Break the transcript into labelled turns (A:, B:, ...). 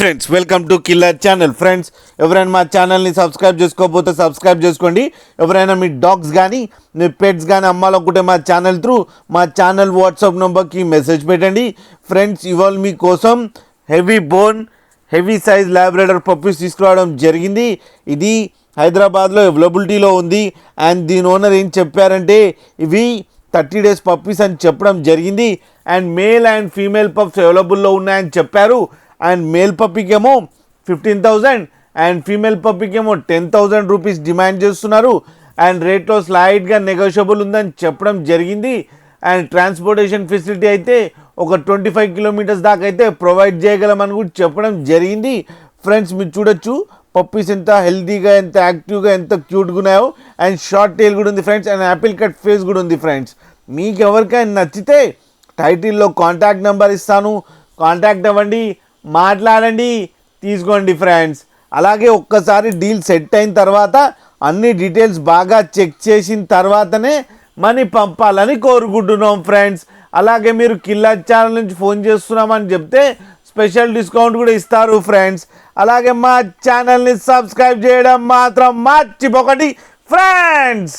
A: Friends welcome to killer channel. Friends ఎవరైనా మా ఛానల్ని సబ్స్క్రైబ్ చేసుకోకపోతే సబ్స్క్రైబ్ చేసుకోండి. ఎవరైనా మీ డాగ్స్ కానీ మీ పెట్స్ కానీ అమ్మాలనుకుంటే మా ఛానల్ త్రూ మా ఛానల్ వాట్సాప్ నెంబర్కి మెసేజ్ పెట్టండి. ఫ్రెండ్స్ ఇవాళ మీకోసం heavy bone heavy size Labrador puppies తీసుకురావడం జరిగింది. ఇది హైదరాబాద్లో అవైలబిలిటీలో ఉంది. అండ్ దీని ఓనర్ ఏం చెప్పారంటే ఇవి 30 days పప్పీస్ అని చెప్పడం జరిగింది. And male and female pups అవైలబుల్లో ఉన్నాయని చెప్పారు. అండ్ మేల్ పప్పీకి ఏమో 15,000 అండ్ ఫీమేల్ పప్పీకి ఏమో 10,000 రూపీస్ డిమాండ్ చేస్తున్నారు. అండ్ రేట్లో స్లైడ్గా నెగోషియబుల్ ఉందని చెప్పడం జరిగింది. అండ్ ట్రాన్స్పోర్టేషన్ ఫెసిలిటీ అయితే ఒక 25 kilometers దాకా అయితే ప్రొవైడ్ చేయగలమని కూడా చెప్పడం జరిగింది. ఫ్రెండ్స్ మీరు చూడొచ్చు పప్పీస్ ఎంత హెల్తీగా ఎంత యాక్టివ్గా ఎంత క్యూట్గా ఉన్నాయో. అండ్ షార్ట్ టైల్ కూడా ఉంది friends. And Apple cut face కూడా ఉంది ఫ్రెండ్స్. మీకు ఎవరికైనా నచ్చితే టైటిల్లో కాంటాక్ట్ నెంబర్ ఇస్తాను, కాంటాక్ట్ అవ్వండి, మాట్లాడండి, తీసుకోండి ఫ్రెండ్స్. అలాగే ఒక్కసారి డీల్ సెట్ అయిన తర్వాత అన్ని డీటెయిల్స్ బాగా చెక్ చేసిన తర్వాతనే మనీ పంపాలని కోరుకుంటున్నాం ఫ్రెండ్స్. అలాగే మీరు కిల్లర్ ఛానల్ నుంచి ఫోన్ చేస్తున్నామని చెప్తే స్పెషల్ డిస్కౌంట్ కూడా ఇస్తారు ఫ్రెండ్స్. అలాగే మా ఛానల్ని సబ్స్క్రైబ్ చేయడం మాత్రం మర్చిపోకండి ఫ్రెండ్స్.